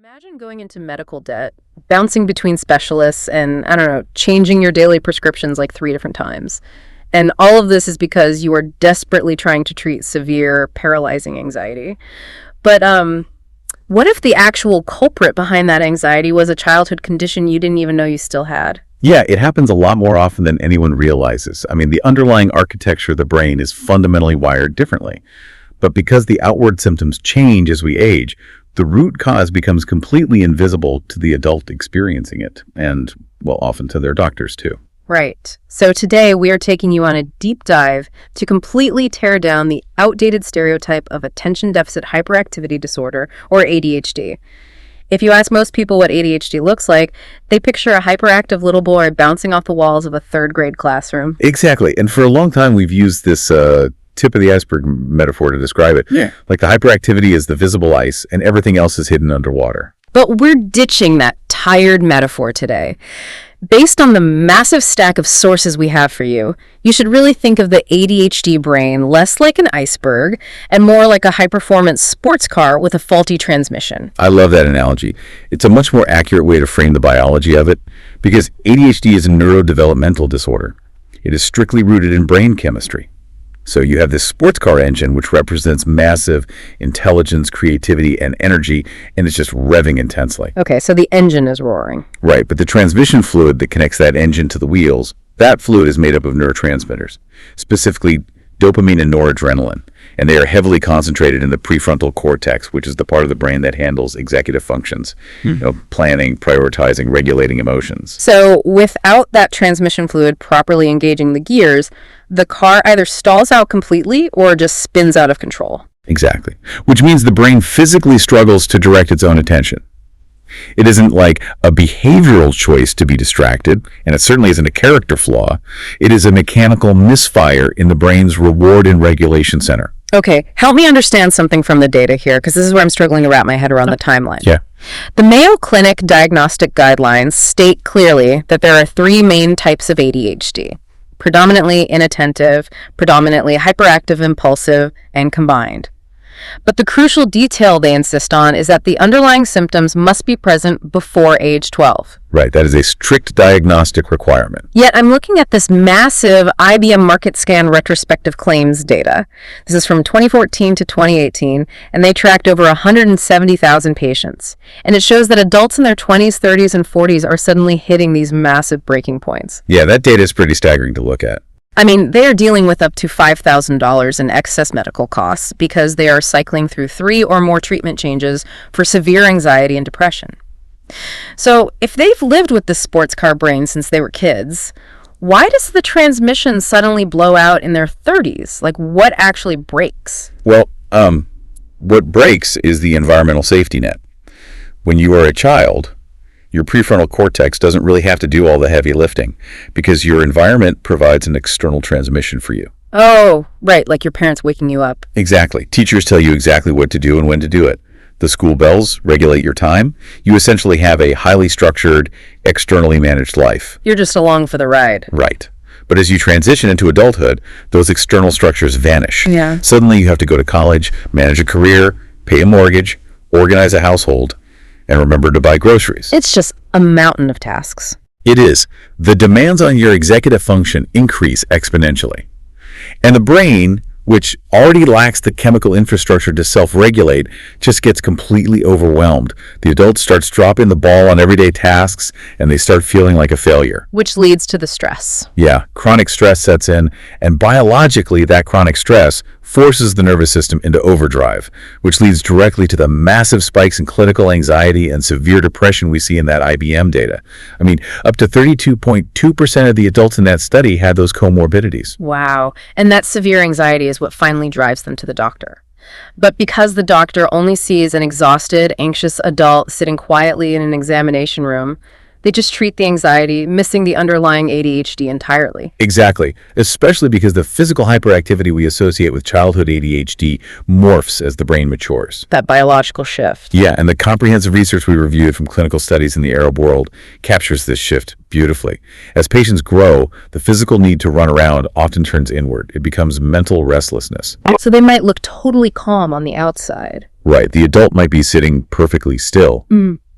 Imagine going into medical debt, bouncing between specialists, and I don't know, changing your daily prescriptions like 3 different times. And all of this is because you are desperately trying to treat severe, paralyzing anxiety. But what if the actual culprit behind that anxiety was a childhood condition you didn't even know you still had? Yeah, it happens a lot more often than anyone realizes. I mean, the underlying architecture of the brain is fundamentally wired differently. But because the outward symptoms change as we age, the root cause becomes completely invisible to the adult experiencing it, and, well, often to their doctors too. Right. So today we are taking you on a deep dive to completely tear down the outdated stereotype of attention deficit hyperactivity disorder, or ADHD. If you ask most people what ADHD looks like, they picture a hyperactive little boy bouncing off the walls of a third-grade classroom. Exactly, and for a long time we've used this tip of the iceberg metaphor to describe it. Yeah. Like the hyperactivity is the visible ice and everything else is hidden underwater. But we're ditching that tired metaphor today. Based on the massive stack of sources we have for you, you should really think of the ADHD brain less like an iceberg and more like a high-performance sports car with a faulty transmission. I love that analogy. It's a much more accurate way to frame the biology of it, because ADHD is a neurodevelopmental disorder. It is strictly rooted in brain chemistry. So you have this sports car engine, which represents massive intelligence, creativity, and energy, and it's just revving intensely. Okay, so the engine is roaring. Right, but the transmission fluid that connects that engine to the wheels, that fluid is made up of neurotransmitters, specifically dopamine and noradrenaline, and they are heavily concentrated in the prefrontal cortex, which is the part of the brain that handles executive functions, planning, prioritizing, regulating emotions. So without that transmission fluid properly engaging the gears, the car either stalls out completely or just spins out of control. Exactly, which means the brain physically struggles to direct its own attention. It isn't like a behavioral choice to be distracted, and it certainly isn't a character flaw. It is a mechanical misfire in the brain's reward and regulation center. Okay, help me understand something from the data here, because this is where I'm struggling to wrap my head around the timeline. Yeah. The Mayo Clinic diagnostic guidelines state clearly that there are 3 main types of ADHD: predominantly inattentive, predominantly hyperactive impulsive, and combined. But the crucial detail they insist on is that the underlying symptoms must be present before age 12. Right, that is a strict diagnostic requirement. Yet I'm looking at this massive IBM Market Scan retrospective claims data. This is from 2014 to 2018, and they tracked over 170,000 patients. And it shows that adults in their 20s, 30s, and 40s are suddenly hitting these massive breaking points. Yeah, that data is pretty staggering to look at. I mean, they are dealing with up to $5,000 in excess medical costs because they are cycling through 3 or more treatment changes for severe anxiety and depression. So if they've lived with this sports car brain since they were kids, why does the transmission suddenly blow out in their 30s? Like, what actually breaks? Well, what breaks is the environmental safety net. When you are a child, your prefrontal cortex doesn't really have to do all the heavy lifting because your environment provides an external transmission for you. Oh, right, like your parents waking you up. Exactly. Teachers tell you exactly what to do and when to do it. The school bells regulate your time. You essentially have a highly structured, externally managed life. You're just along for the ride. Right. But as you transition into adulthood, those external structures vanish. Yeah. Suddenly you have to go to college, manage a career, pay a mortgage, organize a household, and remember to buy groceries. It's just a mountain of tasks. It is. The demands on your executive function increase exponentially. And the brain, which already lacks the chemical infrastructure to self-regulate, just gets completely overwhelmed. The adult starts dropping the ball on everyday tasks, and they start feeling like a failure. Which leads to the stress. Yeah, chronic stress sets in, and biologically that chronic stress forces the nervous system into overdrive, which leads directly to the massive spikes in clinical anxiety and severe depression we see in that IBM data. I mean, up to 32.2% of the adults in that study had those comorbidities. Wow. And that severe anxiety is what finally drives them to the doctor. But because the doctor only sees an exhausted, anxious adult sitting quietly in an examination room, they just treat the anxiety, missing the underlying ADHD entirely. Exactly, especially because the physical hyperactivity we associate with childhood ADHD morphs as the brain matures. That biological shift. Yeah, and the comprehensive research we reviewed from clinical studies in the Arab world captures this shift beautifully. As patients grow, the physical need to run around often turns inward. It becomes mental restlessness. So they might look totally calm on the outside, Right, the adult might be sitting perfectly still,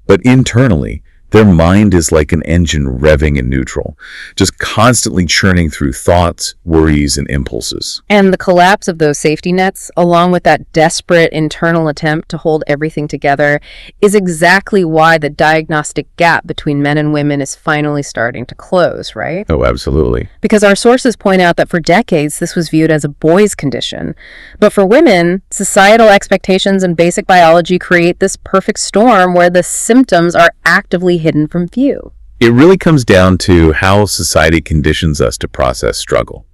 but internally, their mind is like an engine revving in neutral, just constantly churning through thoughts, worries, and impulses. And the collapse of those safety nets, along with that desperate internal attempt to hold everything together, is exactly why the diagnostic gap between men and women is finally starting to close, right? Oh, absolutely. Because our sources point out that for decades this was viewed as a boy's condition. But for women, societal expectations and basic biology create this perfect storm where the symptoms are actively hidden from view. It really comes down to how society conditions us to process struggle.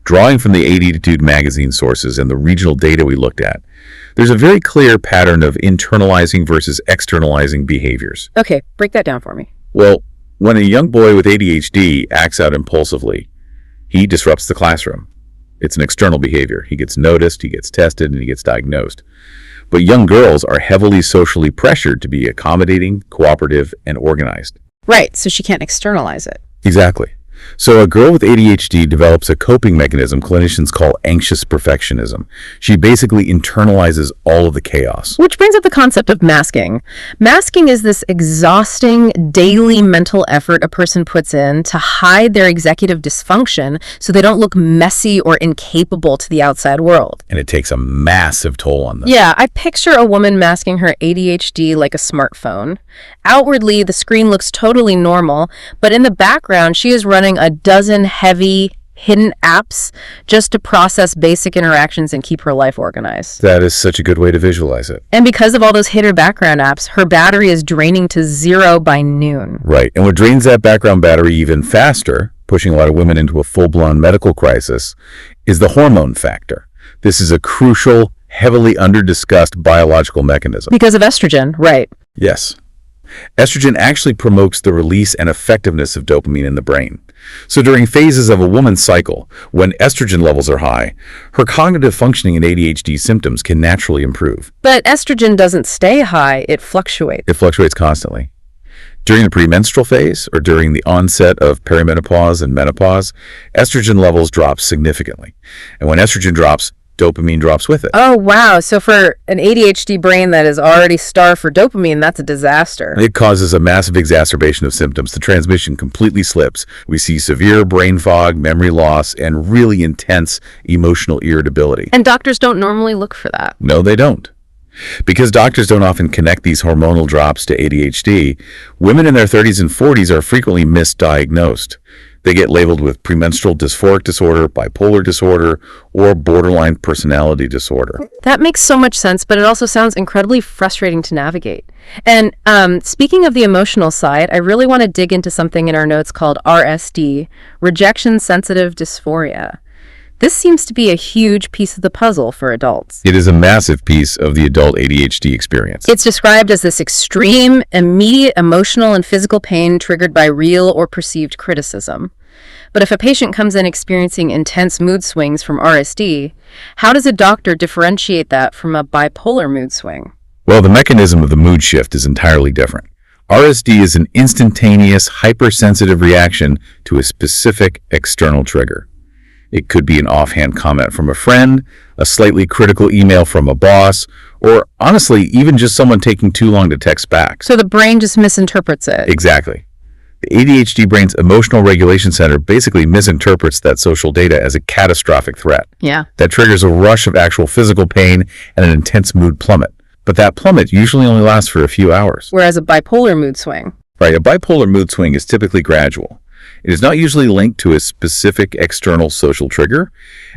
Drawing from the ADHD magazine sources and the regional data we looked at, there's a very clear pattern of internalizing versus externalizing behaviors. Okay, break that down for me. Well, when a young boy with ADHD acts out impulsively, he disrupts the classroom. It's an external behavior. He gets noticed, he gets tested, and he gets diagnosed. But young girls are heavily socially pressured to be accommodating, cooperative, and organized. Right, so she can't externalize it. Exactly. So a girl with ADHD develops a coping mechanism clinicians call anxious perfectionism. She basically internalizes all of the chaos. Which brings up the concept of masking. Masking is this exhausting daily mental effort a person puts in to hide their executive dysfunction so they don't look messy or incapable to the outside world. And it takes a massive toll on them. Yeah, I picture a woman masking her ADHD like a smartphone. Outwardly, the screen looks totally normal, but in the background, she is running a dozen heavy, hidden apps just to process basic interactions and keep her life organized. That is such a good way to visualize it. And because of all those hidden background apps, her battery is draining to zero by noon. Right. And what drains that background battery even faster, pushing a lot of women into a full-blown medical crisis, is the hormone factor. This is a crucial, heavily under-discussed biological mechanism. Because of estrogen, right. Yes. Estrogen actually promotes the release and effectiveness of dopamine in the brain. So during phases of a woman's cycle, when estrogen levels are high, her cognitive functioning and ADHD symptoms can naturally improve. But estrogen doesn't stay high, it fluctuates. It fluctuates constantly. During the premenstrual phase, or during the onset of perimenopause and menopause, estrogen levels drop significantly. And when estrogen drops, dopamine drops with it. Oh, wow. So for an ADHD brain that is already starved for dopamine, that's a disaster. It causes a massive exacerbation of symptoms. The transmission completely slips. We see severe brain fog, memory loss, and really intense emotional irritability. And doctors don't normally look for that. No, they don't. Because doctors don't often connect these hormonal drops to ADHD, women in their 30s and 40s are frequently misdiagnosed. They get labeled with premenstrual dysphoric disorder, bipolar disorder, or borderline personality disorder. That makes so much sense, but it also sounds incredibly frustrating to navigate. And speaking of the emotional side, I really want to dig into something in our notes called RSD, rejection-sensitive dysphoria. This seems to be a huge piece of the puzzle for adults. It is a massive piece of the adult ADHD experience. It's described as this extreme, immediate emotional and physical pain triggered by real or perceived criticism. But if a patient comes in experiencing intense mood swings from RSD, how does a doctor differentiate that from a bipolar mood swing? Well, the mechanism of the mood shift is entirely different. RSD is an instantaneous, hypersensitive reaction to a specific external trigger. It could be an offhand comment from a friend, a slightly critical email from a boss, or honestly, even just someone taking too long to text back. So the brain just misinterprets it. Exactly. The ADHD brain's emotional regulation center basically misinterprets that social data as a catastrophic threat. Yeah. That triggers a rush of actual physical pain and an intense mood plummet. But that plummet usually only lasts for a few hours. Whereas a bipolar mood swing. Right, a bipolar mood swing is typically gradual. It is not usually linked to a specific external social trigger,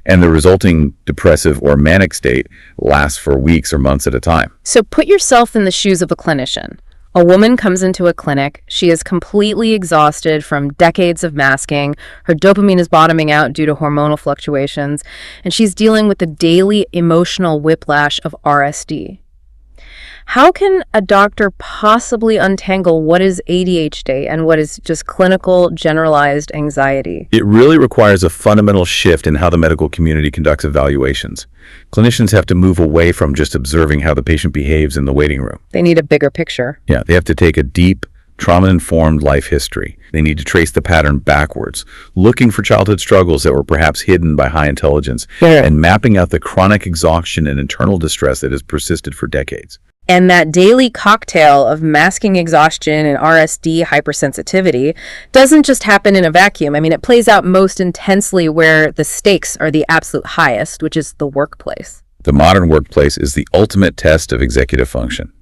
and the resulting depressive or manic state lasts for weeks or months at a time. So put yourself in the shoes of a clinician. A woman comes into a clinic. She is completely exhausted from decades of masking. Her dopamine is bottoming out due to hormonal fluctuations, and she's dealing with the daily emotional whiplash of RSD. How can a doctor possibly untangle what is ADHD and what is just clinical generalized anxiety? It really requires a fundamental shift in how the medical community conducts evaluations. Clinicians have to move away from just observing how the patient behaves in the waiting room. They need a bigger picture. Yeah, they have to take a deep, trauma-informed life history. They need to trace the pattern backwards, looking for childhood struggles that were perhaps hidden by high intelligence, and mapping out the chronic exhaustion and internal distress that has persisted for decades. And that daily cocktail of masking exhaustion and RSD hypersensitivity doesn't just happen in a vacuum. I mean, it plays out most intensely where the stakes are the absolute highest, which is the workplace. The modern workplace is the ultimate test of executive function.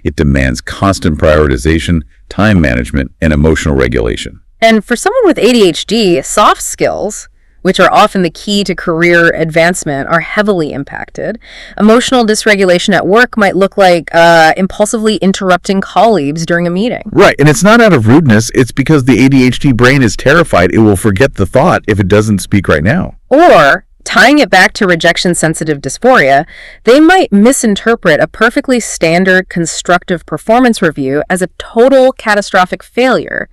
It demands constant prioritization, time management, and emotional regulation. And for someone with ADHD, soft skills, which are often the key to career advancement, are heavily impacted. Emotional dysregulation at work might look like impulsively interrupting colleagues during a meeting. Right, and it's not out of rudeness, it's because the ADHD brain is terrified it will forget the thought if it doesn't speak right now. Or, tying it back to rejection-sensitive dysphoria, they might misinterpret a perfectly standard constructive performance review as a total catastrophic failure,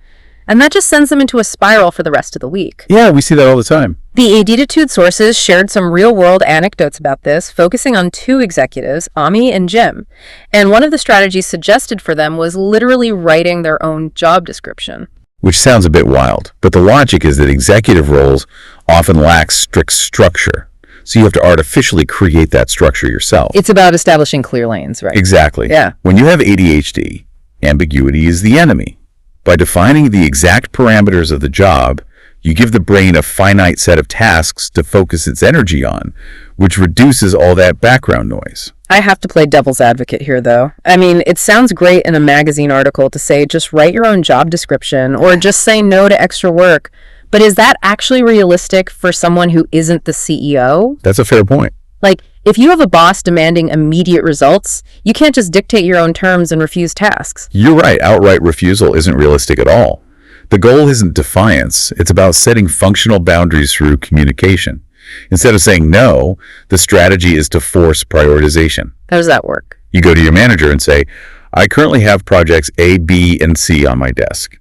and that just sends them into a spiral for the rest of the week. Yeah, we see that all the time. The ADitude sources shared some real-world anecdotes about this, focusing on two executives, Ami and Jim, and one of the strategies suggested for them was literally writing their own job description. Which sounds a bit wild, but the logic is that executive roles often lack strict structure, so you have to artificially create that structure yourself. It's about establishing clear lanes, right? Exactly. Yeah. When you have ADHD, ambiguity is the enemy. By defining the exact parameters of the job, you give the brain a finite set of tasks to focus its energy on, which reduces all that background noise. I have to play devil's advocate here, though. I mean, it sounds great in a magazine article to say just write your own job description or just say no to extra work. But is that actually realistic for someone who isn't the CEO? That's a fair point. Like, if you have a boss demanding immediate results, you can't just dictate your own terms and refuse tasks. You're right. Outright refusal isn't realistic at all. The goal isn't defiance. It's about setting functional boundaries through communication. Instead of saying no, the strategy is to force prioritization. How does that work? You go to your manager and say, I currently have projects A, B, and C on my desk.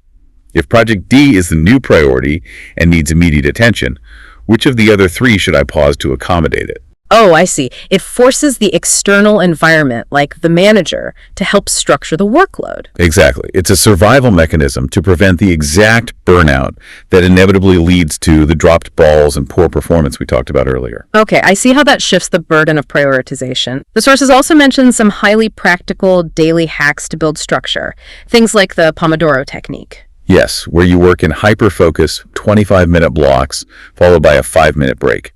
If project D is the new priority and needs immediate attention, which of the other three should I pause to accommodate it? Oh, I see. It forces the external environment, like the manager, to help structure the workload. Exactly. It's a survival mechanism to prevent the exact burnout that inevitably leads to the dropped balls and poor performance we talked about earlier. Okay, I see how that shifts the burden of prioritization. The sources also mention some highly practical daily hacks to build structure, things like the Pomodoro technique. Yes, where you work in hyper-focus 25-minute blocks followed by a 5-minute break.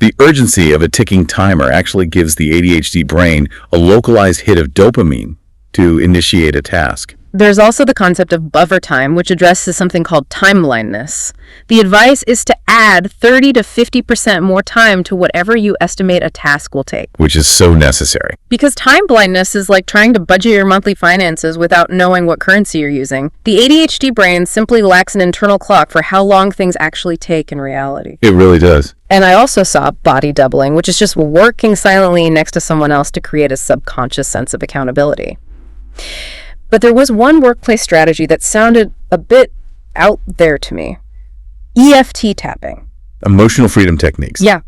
The urgency of a ticking timer actually gives the ADHD brain a localized hit of dopamine to initiate a task. There's also the concept of buffer time, which addresses something called time blindness. The advice is to add 30 to 50% more time to whatever you estimate a task will take. Which is so necessary. Because time blindness is like trying to budget your monthly finances without knowing what currency you're using. The ADHD brain simply lacks an internal clock for how long things actually take in reality. It really does. And I also saw body doubling, which is just working silently next to someone else to create a subconscious sense of accountability. But there was one workplace strategy that sounded a bit out there to me. EFT tapping. Emotional freedom techniques. Yeah.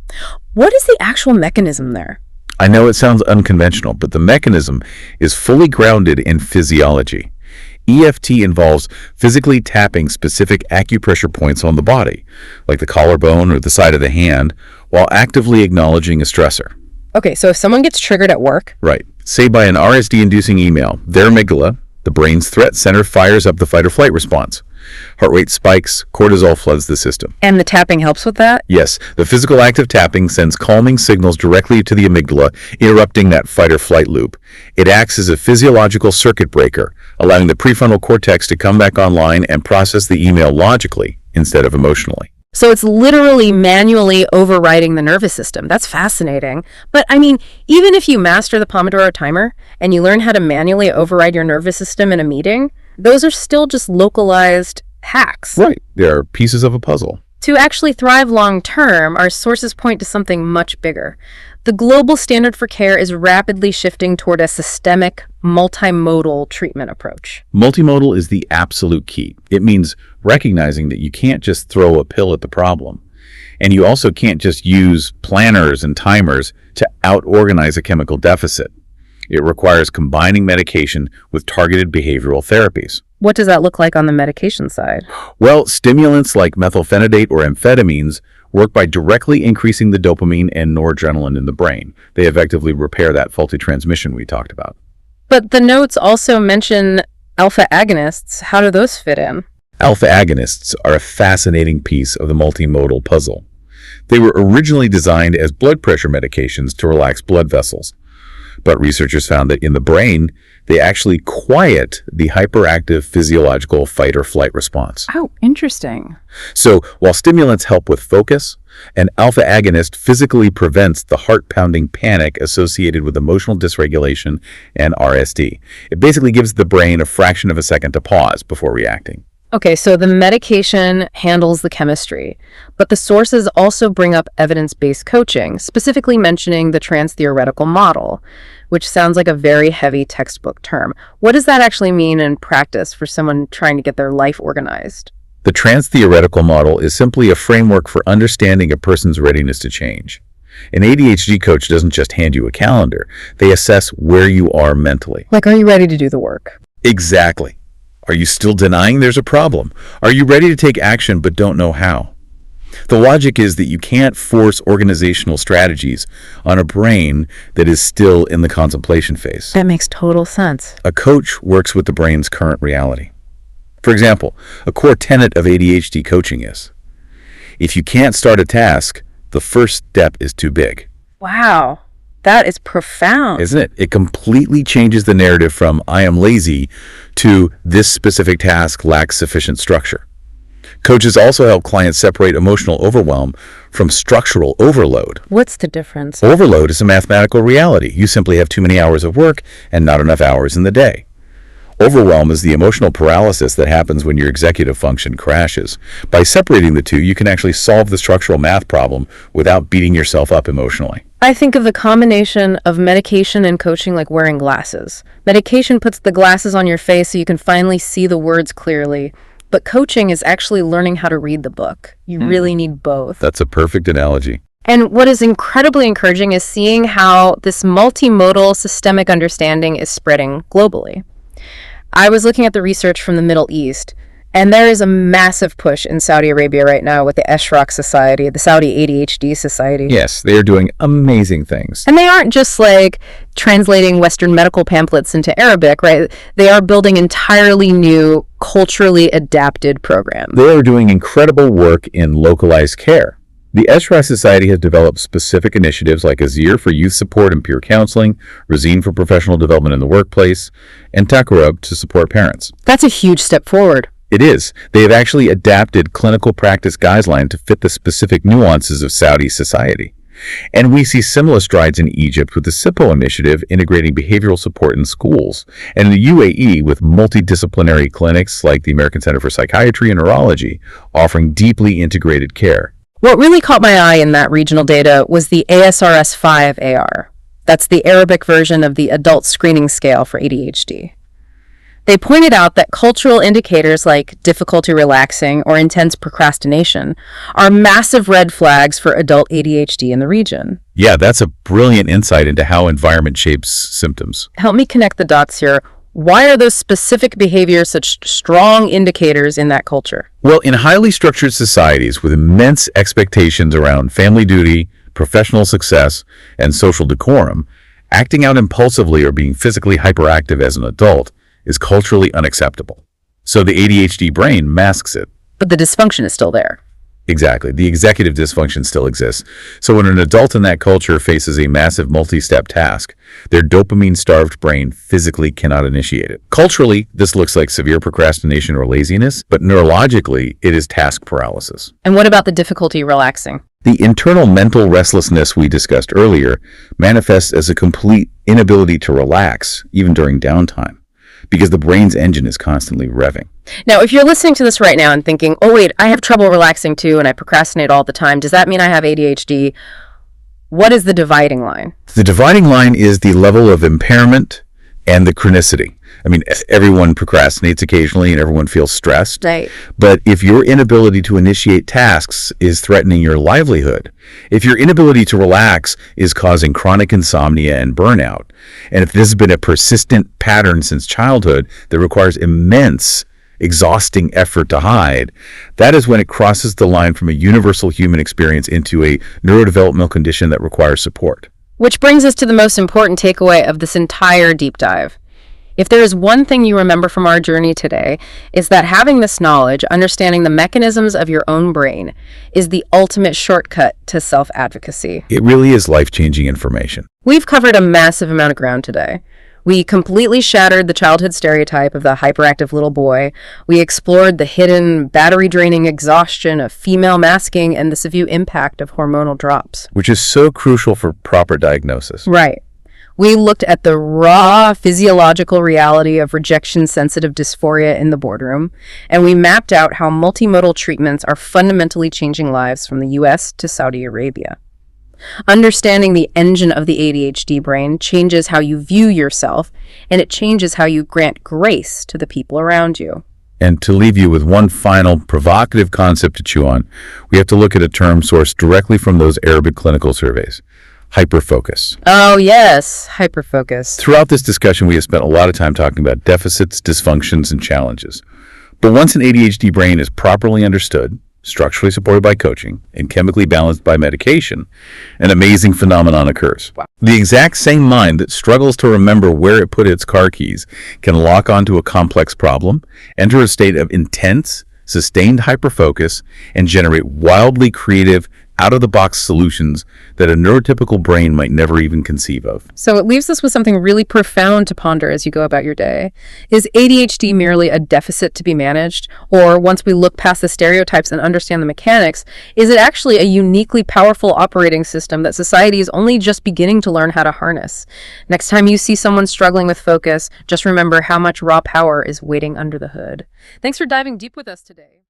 What is the actual mechanism there? I know it sounds unconventional, but the mechanism is fully grounded in physiology. EFT involves physically tapping specific acupressure points on the body, like the collarbone or the side of the hand, while actively acknowledging a stressor. Okay, so if someone gets triggered at work... Right. Say by an RSD-inducing email, their amygdala, the brain's threat center, fires up the fight or flight response. Heart rate spikes, cortisol floods the system. And the tapping helps with that? Yes, the physical act of tapping sends calming signals directly to the amygdala, interrupting that fight or flight loop. It acts as a physiological circuit breaker, allowing the prefrontal cortex to come back online and process the email logically instead of emotionally. So it's literally manually overriding the nervous system. That's fascinating. But I mean, even if you master the Pomodoro timer and you learn how to manually override your nervous system in a meeting, those are still just localized hacks. Right. They are pieces of a puzzle. To actually thrive long-term, our sources point to something much bigger. The global standard for care is rapidly shifting toward a systemic, multimodal treatment approach. Multimodal is the absolute key. It means recognizing that you can't just throw a pill at the problem. And you also can't just use planners and timers to out-organize a chemical deficit. It requires combining medication with targeted behavioral therapies. What does that look like on the medication side? Well, stimulants like methylphenidate or amphetamines work by directly increasing the dopamine and noradrenaline in the brain. They effectively repair that faulty transmission we talked about. But the notes also mention alpha agonists. How do those fit in? Alpha agonists are a fascinating piece of the multimodal puzzle. They were originally designed as blood pressure medications to relax blood vessels. But researchers found that in the brain, they actually quiet the hyperactive physiological fight or flight response. Oh, interesting. So while stimulants help with focus, an alpha agonist physically prevents the heart-pounding panic associated with emotional dysregulation and RSD. It basically gives the brain a fraction of a second to pause before reacting. Okay, so the medication handles the chemistry, but the sources also bring up evidence-based coaching, specifically mentioning the trans-theoretical model, which sounds like a very heavy textbook term. What does that actually mean in practice for someone trying to get their life organized? The trans-theoretical model is simply a framework for understanding a person's readiness to change. An ADHD coach doesn't just hand you a calendar. They assess where you are mentally. Like, are you ready to do the work? Exactly. Are you still denying there's a problem? Are you ready to take action but don't know how? The logic is that you can't force organizational strategies on a brain that is still in the contemplation phase. That makes total sense. A coach works with the brain's current reality. For example, a core tenet of ADHD coaching is, if you can't start a task, the first step is too big. Wow, that is profound. Isn't it? It completely changes the narrative from I am lazy to this specific task lacks sufficient structure. Coaches also help clients separate emotional overwhelm from structural overload. What's the difference? Overload is a mathematical reality. You simply have too many hours of work and not enough hours in the day. Overwhelm is the emotional paralysis that happens when your executive function crashes. By separating the two, you can actually solve the structural math problem without beating yourself up emotionally. I think of the combination of medication and coaching like wearing glasses. Medication puts the glasses on your face so you can finally see the words clearly, but coaching is actually learning how to read the book. You really need both. That's a perfect analogy. And what is incredibly encouraging is seeing how this multimodal systemic understanding is spreading globally. I was looking at the research from the Middle East, and there is a massive push in Saudi Arabia right now with the Eshraq Society, the Saudi ADHD Society. Yes, they are doing amazing things. And they aren't just like translating Western medical pamphlets into Arabic, right? They are building entirely new, culturally adapted programs. They are doing incredible work in localized care. The Eshraq Society has developed specific initiatives like Azir for youth support and peer counseling, Razine for professional development in the workplace, and Takarub to support parents. That's a huge step forward. It is. They have actually adapted clinical practice guidelines to fit the specific nuances of Saudi society. And we see similar strides in Egypt with the SIPO initiative integrating behavioral support in schools, and in the UAE with multidisciplinary clinics like the American Center for Psychiatry and Neurology offering deeply integrated care. What really caught my eye in that regional data was the ASRS-5 AR. That's the Arabic version of the adult screening scale for ADHD. They pointed out that cultural indicators like difficulty relaxing or intense procrastination are massive red flags for adult ADHD in the region. Yeah, that's a brilliant insight into how environment shapes symptoms. Help me connect the dots here. Why are those specific behaviors such strong indicators in that culture? Well, in highly structured societies with immense expectations around family duty, professional success, and social decorum, acting out impulsively or being physically hyperactive as an adult is culturally unacceptable. So the ADHD brain masks it. But the dysfunction is still there. Exactly. The executive dysfunction still exists. So when an adult in that culture faces a massive multi-step task, their dopamine-starved brain physically cannot initiate it. Culturally, this looks like severe procrastination or laziness, but neurologically, it is task paralysis. And what about the difficulty relaxing? The internal mental restlessness we discussed earlier manifests as a complete inability to relax, even during downtime, because the brain's engine is constantly revving. Now, if you're listening to this right now and thinking, oh wait, I have trouble relaxing too and I procrastinate all the time, does that mean I have ADHD? What is the dividing line? The dividing line is the level of impairment and the chronicity. I mean, everyone procrastinates occasionally and everyone feels stressed. Right. But if your inability to initiate tasks is threatening your livelihood, if your inability to relax is causing chronic insomnia and burnout, and if this has been a persistent pattern since childhood that requires immense, exhausting effort to hide, that is when it crosses the line from a universal human experience into a neurodevelopmental condition that requires support. Which brings us to the most important takeaway of this entire deep dive. If there is one thing you remember from our journey today, is that having this knowledge, understanding the mechanisms of your own brain, is the ultimate shortcut to self-advocacy. It really is life-changing information. We've covered a massive amount of ground today. We completely shattered the childhood stereotype of the hyperactive little boy. We explored the hidden, battery-draining exhaustion of female masking and the severe impact of hormonal drops. Which is so crucial for proper diagnosis. Right. We looked at the raw physiological reality of rejection-sensitive dysphoria in the boardroom, and we mapped out how multimodal treatments are fundamentally changing lives from the US to Saudi Arabia. Understanding the engine of the ADHD brain changes how you view yourself, and it changes how you grant grace to the people around you. And to leave you with one final provocative concept to chew on, we have to look at a term sourced directly from those Arabic clinical surveys: hyperfocus. Oh yes, hyperfocus. Throughout this discussion, we have spent a lot of time talking about deficits, dysfunctions, and challenges. But once an ADHD brain is properly understood, structurally supported by coaching, and chemically balanced by medication, an amazing phenomenon occurs. Wow. The exact same mind that struggles to remember where it put its car keys can lock onto a complex problem, enter a state of intense, sustained hyperfocus, and generate wildly creative, out-of-the-box solutions that a neurotypical brain might never even conceive of. So it leaves us with something really profound to ponder as you go about your day. Is ADHD merely a deficit to be managed? Or once we look past the stereotypes and understand the mechanics, is it actually a uniquely powerful operating system that society is only just beginning to learn how to harness? Next time you see someone struggling with focus, just remember how much raw power is waiting under the hood. Thanks for diving deep with us today.